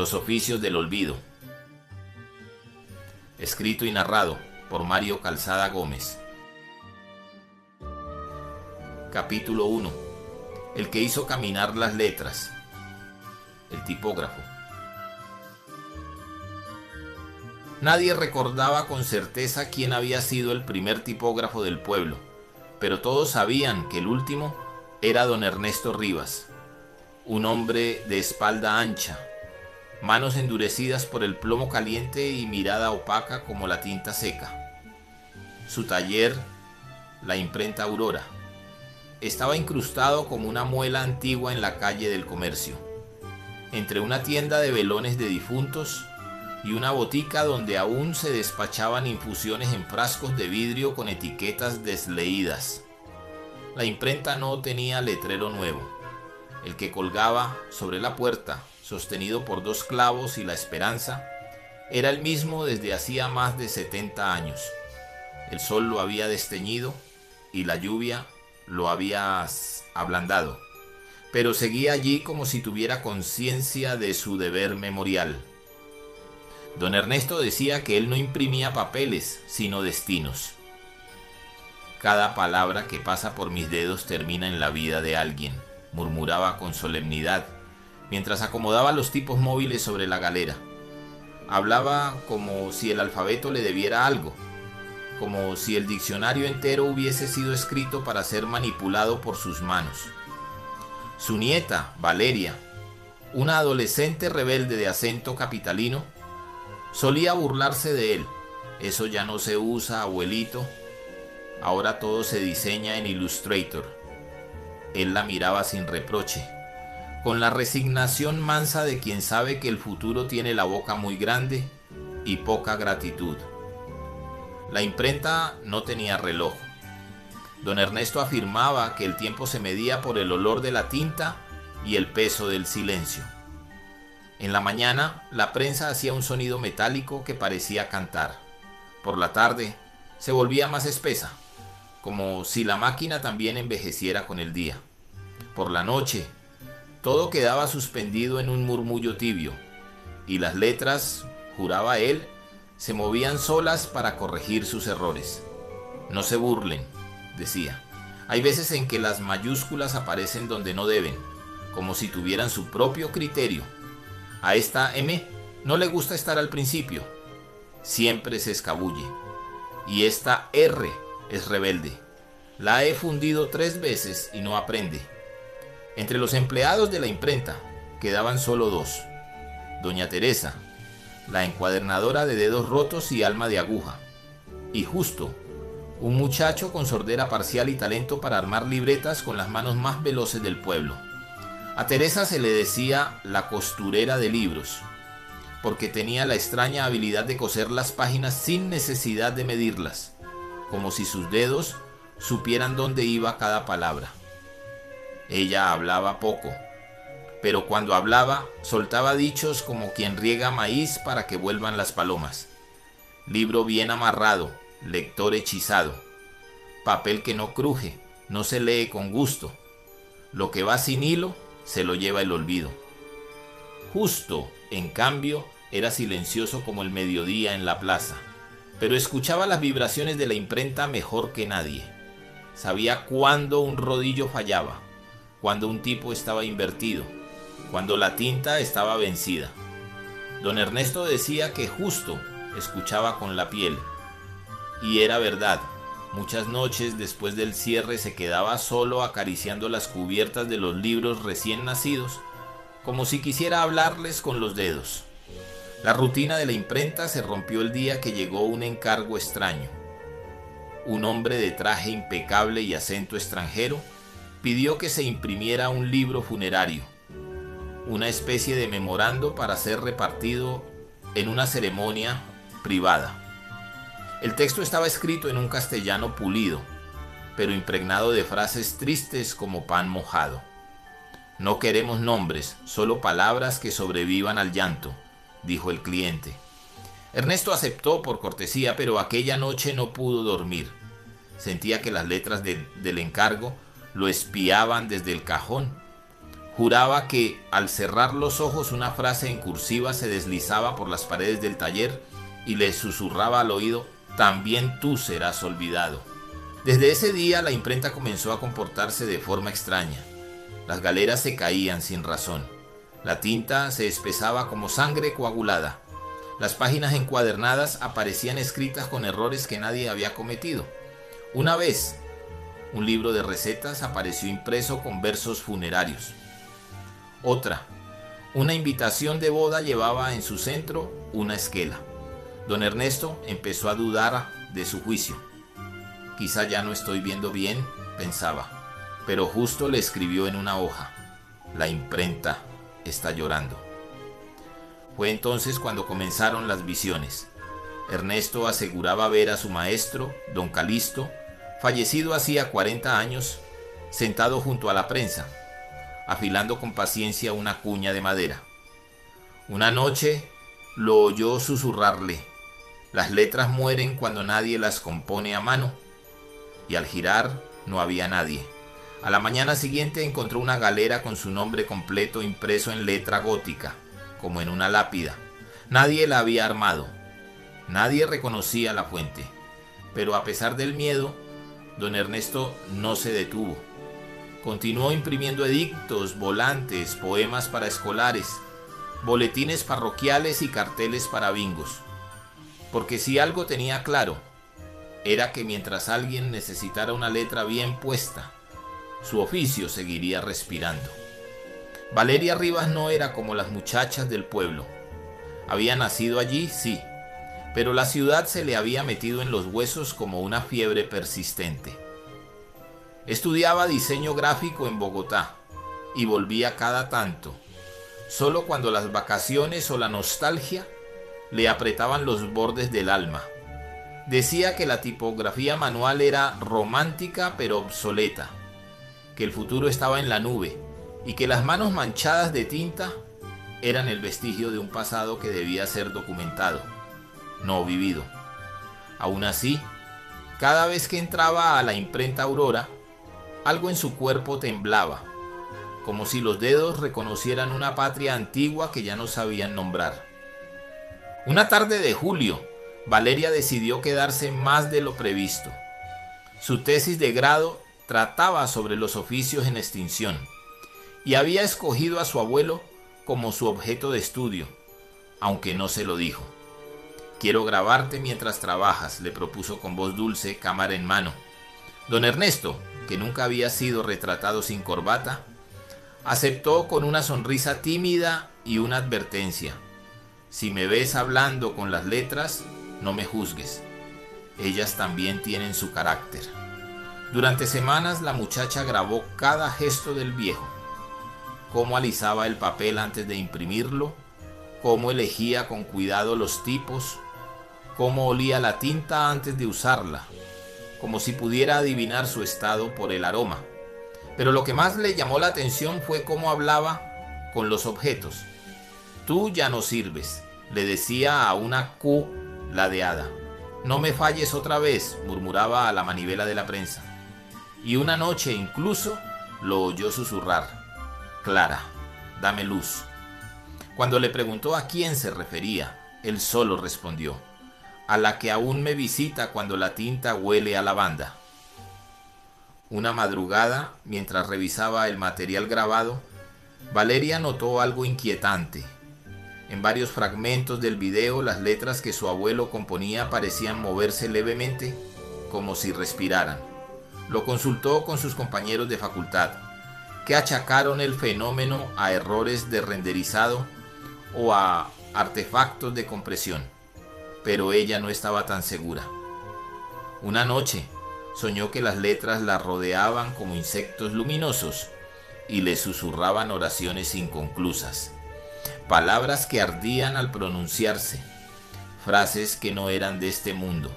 Los oficios del olvido. Escrito y narrado por Mario Calzada Gómez. Capítulo 1. El que hizo caminar las letras. El tipógrafo. Nadie recordaba con certeza quién había sido el primer tipógrafo del pueblo, pero todos sabían que el último era don Ernesto Rivas, un hombre de espalda ancha, manos endurecidas por el plomo caliente y mirada opaca como la tinta seca. Su taller, la imprenta Aurora, estaba incrustado como una muela antigua en la calle del Comercio, entre una tienda de velones de difuntos y una botica donde aún se despachaban infusiones en frascos de vidrio con etiquetas desleídas. La imprenta no tenía letrero nuevo. El que colgaba sobre la puerta, sostenido por 2 clavos y la esperanza, era el mismo desde hacía más de 70 años. El sol lo había desteñido y la lluvia lo había ablandado, pero seguía allí como si tuviera conciencia de su deber memorial. Don Ernesto decía que él no imprimía papeles, sino destinos. Cada palabra que pasa por mis dedos termina en la vida de alguien, murmuraba con solemnidad, mientras acomodaba los tipos móviles sobre la galera. Hablaba como si el alfabeto le debiera algo, como si el diccionario entero hubiese sido escrito para ser manipulado por sus manos. Su nieta, Valeria, una adolescente rebelde de acento capitalino, solía burlarse de él. Eso ya no se usa, abuelito. Ahora todo se diseña en Illustrator. Él la miraba sin reproche, con la resignación mansa de quien sabe que el futuro tiene la boca muy grande y poca gratitud. La imprenta no tenía reloj. Don Ernesto afirmaba que el tiempo se medía por el olor de la tinta y el peso del silencio. En la mañana, la prensa hacía un sonido metálico que parecía cantar. Por la tarde, se volvía más espesa, como si la máquina también envejeciera con el día. Por la noche, todo quedaba suspendido en un murmullo tibio, y las letras, juraba él, se movían solas para corregir sus errores. No se burlen, decía. Hay veces en que las mayúsculas aparecen donde no deben, como si tuvieran su propio criterio. A esta M no le gusta estar al principio, siempre se escabulle. Y esta R es rebelde. La he fundido 3 veces y no aprende. Entre los empleados de la imprenta quedaban solo 2. Doña Teresa, la encuadernadora de dedos rotos y alma de aguja, y Justo, un muchacho con sordera parcial y talento para armar libretas con las manos más veloces del pueblo. A Teresa se le decía la costurera de libros, porque tenía la extraña habilidad de coser las páginas sin necesidad de medirlas, como si sus dedos supieran dónde iba cada palabra. Ella hablaba poco, pero cuando hablaba soltaba dichos como quien riega maíz para que vuelvan las palomas. Libro bien amarrado, lector hechizado, papel que no cruje, no se lee con gusto. Lo que va sin hilo se lo lleva el olvido. Justo, en cambio, era silencioso como el mediodía en la plaza, pero escuchaba las vibraciones de la imprenta mejor que nadie. Sabía cuándo un rodillo fallaba, cuando un tipo estaba invertido, cuando la tinta estaba vencida. Don Ernesto decía que Justo escuchaba con la piel, y era verdad. Muchas noches después del cierre se quedaba solo acariciando las cubiertas de los libros recién nacidos, como si quisiera hablarles con los dedos. La rutina de la imprenta se rompió el día que llegó un encargo extraño. Un hombre de traje impecable y acento extranjero pidió que se imprimiera un libro funerario, una especie de memorando para ser repartido en una ceremonia privada. El texto estaba escrito en un castellano pulido, pero impregnado de frases tristes como pan mojado. No queremos nombres, solo palabras que sobrevivan al llanto, dijo el cliente. Ernesto aceptó por cortesía, pero aquella noche no pudo dormir. Sentía que las letras del encargo lo espiaban desde el cajón. Juraba que al cerrar los ojos una frase en cursiva se deslizaba por las paredes del taller y le susurraba al oído: también tú serás olvidado. Desde ese día la imprenta comenzó a comportarse de forma extraña. Las galeras se caían sin razón. La tinta se espesaba como sangre coagulada. Las páginas encuadernadas aparecían escritas con errores que nadie había cometido. Una vez, un libro de recetas apareció impreso con versos funerarios. Otra, una invitación de boda llevaba en su centro una esquela. Don Ernesto empezó a dudar de su juicio. Quizá ya no estoy viendo bien, pensaba, pero justo le escribió en una hoja: la imprenta está llorando. Fue entonces cuando comenzaron las visiones. Ernesto aseguraba ver a su maestro, don Calisto, fallecido hacía 40 años, sentado junto a la prensa, afilando con paciencia una cuña de madera. Una noche lo oyó susurrarle: las letras mueren cuando nadie las compone a mano. Y al girar no había nadie. A la mañana siguiente encontró una galera con su nombre completo impreso en letra gótica, como en una lápida. Nadie la había armado. Nadie reconocía la fuente. Pero a pesar del miedo, don Ernesto no se detuvo. Continuó imprimiendo edictos, volantes, poemas para escolares, boletines parroquiales y carteles para bingos. Porque si algo tenía claro, era que mientras alguien necesitara una letra bien puesta, su oficio seguiría respirando. Valeria Rivas no era como las muchachas del pueblo. Había nacido allí, sí, pero la ciudad se le había metido en los huesos como una fiebre persistente. Estudiaba diseño gráfico en Bogotá y volvía cada tanto, solo cuando las vacaciones o la nostalgia le apretaban los bordes del alma. Decía que la tipografía manual era romántica pero obsoleta, que el futuro estaba en la nube y que las manos manchadas de tinta eran el vestigio de un pasado que debía ser documentado, no vivido. Aún así, cada vez que entraba a la imprenta Aurora, algo en su cuerpo temblaba, como si los dedos reconocieran una patria antigua que ya no sabían nombrar. Una tarde de julio, Valeria decidió quedarse más de lo previsto. Su tesis de grado trataba sobre los oficios en extinción y había escogido a su abuelo como su objeto de estudio, aunque no se lo dijo. «Quiero grabarte mientras trabajas», le propuso con voz dulce, cámara en mano. Don Ernesto, que nunca había sido retratado sin corbata, aceptó con una sonrisa tímida y una advertencia: «Si me ves hablando con las letras, no me juzgues. Ellas también tienen su carácter». Durante semanas la muchacha grabó cada gesto del viejo: cómo alisaba el papel antes de imprimirlo, cómo elegía con cuidado los tipos, cómo olía la tinta antes de usarla, como si pudiera adivinar su estado por el aroma. Pero lo que más le llamó la atención fue cómo hablaba con los objetos. «Tú ya no sirves», le decía a una Q ladeada. «No me falles otra vez», murmuraba a la manivela de la prensa. Y una noche incluso lo oyó susurrar: «Clara, dame luz». Cuando le preguntó a quién se refería, él solo respondió: «A la que aún me visita cuando la tinta huele a lavanda». Una madrugada, mientras revisaba el material grabado, Valeria notó algo inquietante. En varios fragmentos del video, las letras que su abuelo componía parecían moverse levemente, como si respiraran. Lo consultó con sus compañeros de facultad, que achacaron el fenómeno a errores de renderizado o a artefactos de compresión, pero ella no estaba tan segura. Una noche soñó que las letras la rodeaban como insectos luminosos y le susurraban oraciones inconclusas, palabras que ardían al pronunciarse, frases que no eran de este mundo.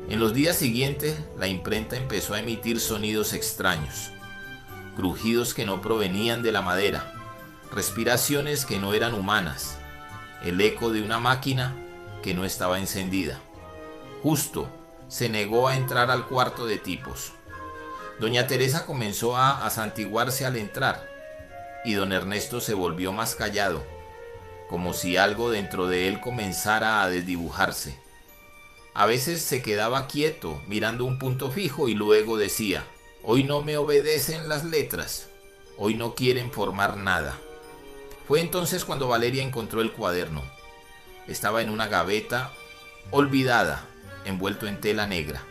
En los días siguientes, la imprenta empezó a emitir sonidos extraños, crujidos que no provenían de la madera, respiraciones que no eran humanas, el eco de una máquina que no estaba encendida. Justo se negó a entrar al cuarto de tipos. Doña Teresa comenzó a santiguarse al entrar. y don Ernesto se volvió más callado, como si algo dentro de él comenzara a desdibujarse. A veces se quedaba quieto, mirando un punto fijo, y luego decía: «Hoy no me obedecen las letras, hoy no quieren formar nada». Fue entonces cuando Valeria encontró el cuaderno. Estaba en una gaveta olvidada, envuelto en tela negra.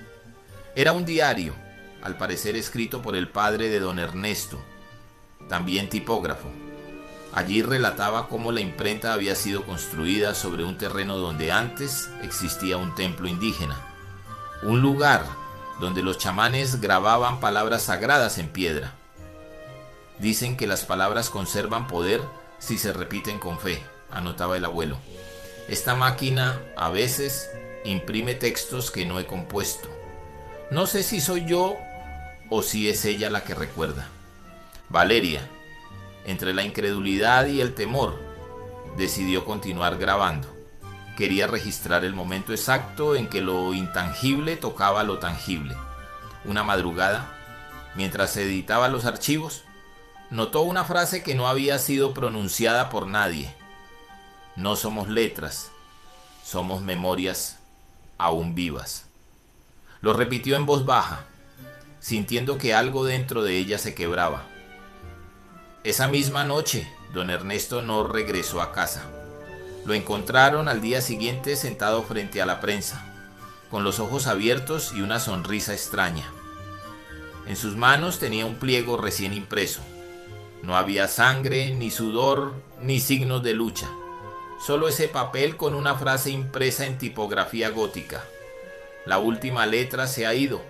Era un diario, al parecer escrito por el padre de don Ernesto, también tipógrafo. Allí relataba cómo la imprenta había sido construida sobre un terreno donde antes existía un templo indígena, un lugar donde los chamanes grababan palabras sagradas en piedra. Dicen que las palabras conservan poder si se repiten con fe, anotaba el abuelo. Esta máquina a veces imprime textos que no he compuesto. No sé si soy yo o si es ella la que recuerda. Valeria, entre la incredulidad y el temor, decidió continuar grabando. Quería registrar el momento exacto en que lo intangible tocaba lo tangible. Una madrugada, mientras editaba los archivos, notó una frase que no había sido pronunciada por nadie. No somos letras, somos memorias aún vivas. Lo repitió en voz baja, sintiendo que algo dentro de ella se quebraba. Esa misma noche, don Ernesto no regresó a casa. Lo encontraron al día siguiente sentado frente a la prensa, con los ojos abiertos y una sonrisa extraña. En sus manos tenía un pliego recién impreso. No había sangre, ni sudor, ni signos de lucha. Solo ese papel con una frase impresa en tipografía gótica. La última letra se ha ido,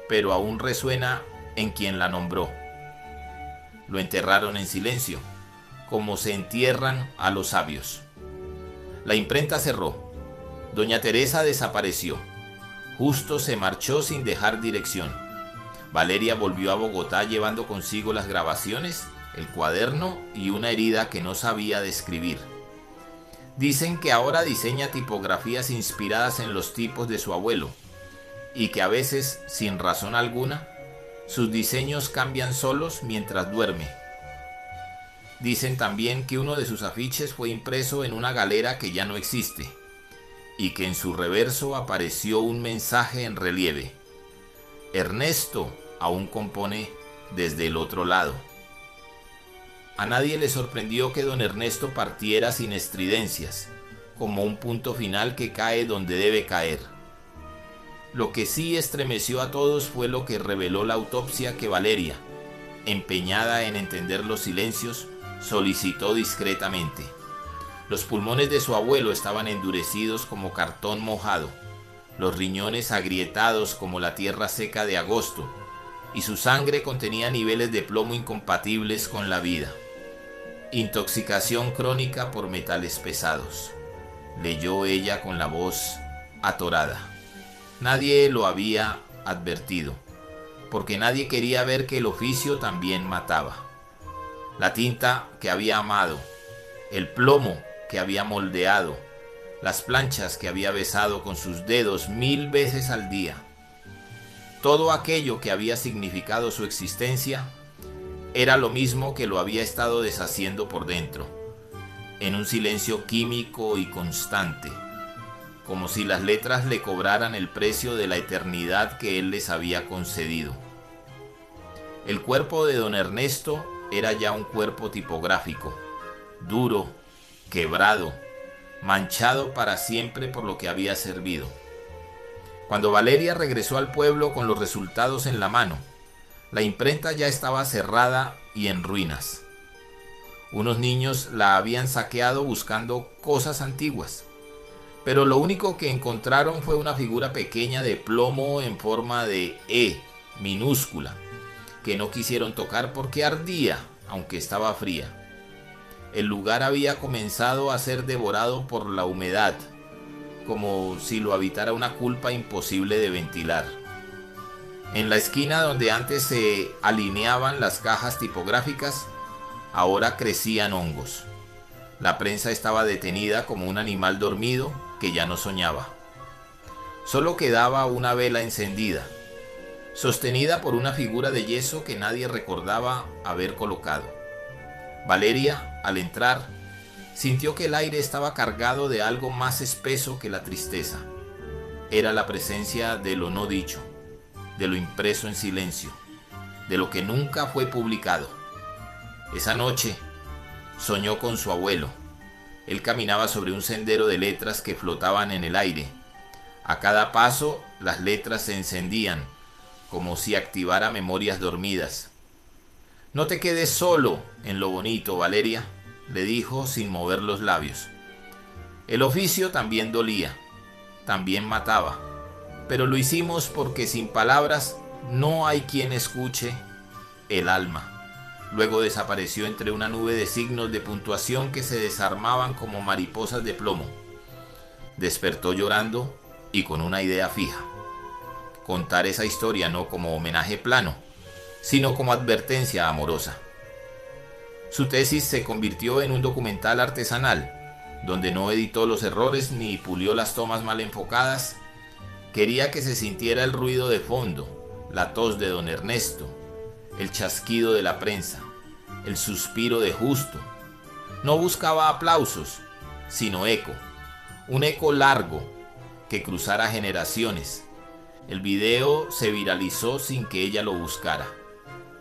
pero aún resuena en quien la nombró. Lo enterraron en silencio, como se entierran a los sabios. La imprenta cerró. Doña Teresa desapareció. Justo se marchó sin dejar dirección. Valeria volvió a Bogotá llevando consigo las grabaciones, el cuaderno y una herida que no sabía describir. Dicen que ahora diseña tipografías inspiradas en los tipos de su abuelo y que a veces, sin razón alguna, sus diseños cambian solos mientras duerme. Dicen también que uno de sus afiches fue impreso en una galera que ya no existe y que en su reverso apareció un mensaje en relieve: Ernesto aún compone desde el otro lado. A nadie le sorprendió que don Ernesto partiera sin estridencias, como un punto final que cae donde debe caer. Lo que sí estremeció a todos fue lo que reveló la autopsia que Valeria, empeñada en entender los silencios, solicitó discretamente. Los pulmones de su abuelo estaban endurecidos como cartón mojado, los riñones agrietados como la tierra seca de agosto, y su sangre contenía niveles de plomo incompatibles con la vida. Intoxicación crónica por metales pesados, leyó ella con la voz atorada. Nadie lo había advertido, porque nadie quería ver que el oficio también mataba. La tinta que había amado, el plomo que había moldeado, las planchas que había besado con sus dedos 1000 veces al día. Todo aquello que había significado su existencia era lo mismo que lo había estado deshaciendo por dentro, en un silencio químico y constante, como si las letras le cobraran el precio de la eternidad que él les había concedido. El cuerpo de don Ernesto era ya un cuerpo tipográfico, duro, quebrado, manchado para siempre por lo que había servido. Cuando Valeria regresó al pueblo con los resultados en la mano, la imprenta ya estaba cerrada y en ruinas. Unos niños la habían saqueado buscando cosas antiguas, pero lo único que encontraron fue una figura pequeña de plomo en forma de E, minúscula, que no quisieron tocar porque ardía, aunque estaba fría. El lugar había comenzado a ser devorado por la humedad, como si lo habitara una culpa imposible de ventilar. En la esquina donde antes se alineaban las cajas tipográficas, ahora crecían hongos. La prensa estaba detenida como un animal dormido que ya no soñaba. Solo quedaba una vela encendida, sostenida por una figura de yeso que nadie recordaba haber colocado. Valeria, al entrar, sintió que el aire estaba cargado de algo más espeso que la tristeza. Era la presencia de lo no dicho, de lo impreso en silencio, de lo que nunca fue publicado. Esa noche soñó con su abuelo. Él caminaba sobre un sendero de letras que flotaban en el aire. A cada paso las letras se encendían, como si activara memorias dormidas. «No te quedes solo en lo bonito, Valeria», le dijo sin mover los labios. El oficio también dolía, también mataba, pero lo hicimos porque sin palabras no hay quien escuche el alma. Luego desapareció entre una nube de signos de puntuación que se desarmaban como mariposas de plomo. Despertó llorando y con una idea fija: contar esa historia no como homenaje plano, sino como advertencia amorosa. Su tesis se convirtió en un documental artesanal, donde no editó los errores ni pulió las tomas mal enfocadas. Quería que se sintiera el ruido de fondo, la tos de don Ernesto, el chasquido de la prensa, el suspiro de Justo. No buscaba aplausos, sino eco, un eco largo que cruzara generaciones. El video se viralizó sin que ella lo buscara.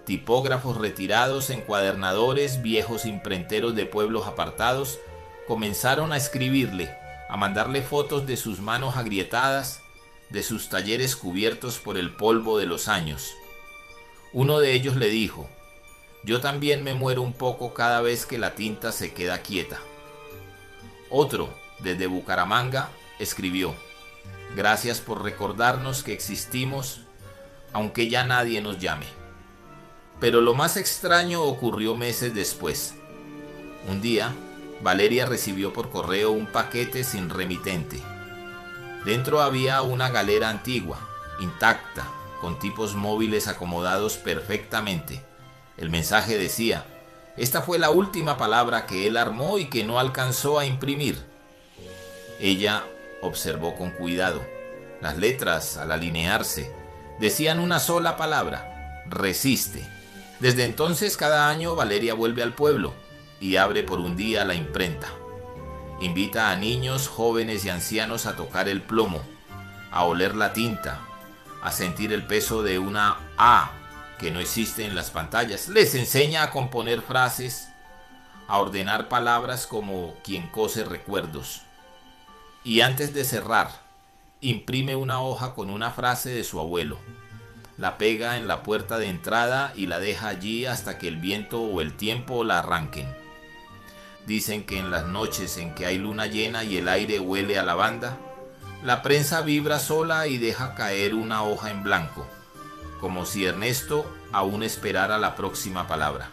Tipógrafos retirados, encuadernadores, viejos imprenteros de pueblos apartados comenzaron a escribirle, a mandarle fotos de sus manos agrietadas, de sus talleres cubiertos por el polvo de los años. Uno de ellos le dijo: «Yo también me muero un poco cada vez que la tinta se queda quieta». Otro, desde Bucaramanga, escribió: «Gracias por recordarnos que existimos, aunque ya nadie nos llame». Pero lo más extraño ocurrió meses después. Un día, Valeria recibió por correo un paquete sin remitente. Dentro había una galera antigua, intacta, con tipos móviles acomodados perfectamente. El mensaje decía: «Esta fue la última palabra que él armó y que no alcanzó a imprimir». Ella observó con cuidado. Las letras, al alinearse, decían una sola palabra: «Resiste». Desde entonces, cada año Valeria vuelve al pueblo y abre por un día la imprenta. Invita a niños, jóvenes y ancianos a tocar el plomo, a oler la tinta, a sentir el peso de una A que no existe en las pantallas. Les enseña a componer frases, a ordenar palabras como quien cose recuerdos. Y antes de cerrar, imprime una hoja con una frase de su abuelo. La pega en la puerta de entrada y la deja allí hasta que el viento o el tiempo la arranquen. Dicen que en las noches en que hay luna llena y el aire huele a lavanda, la prensa vibra sola y deja caer una hoja en blanco, como si Ernesto aún esperara la próxima palabra.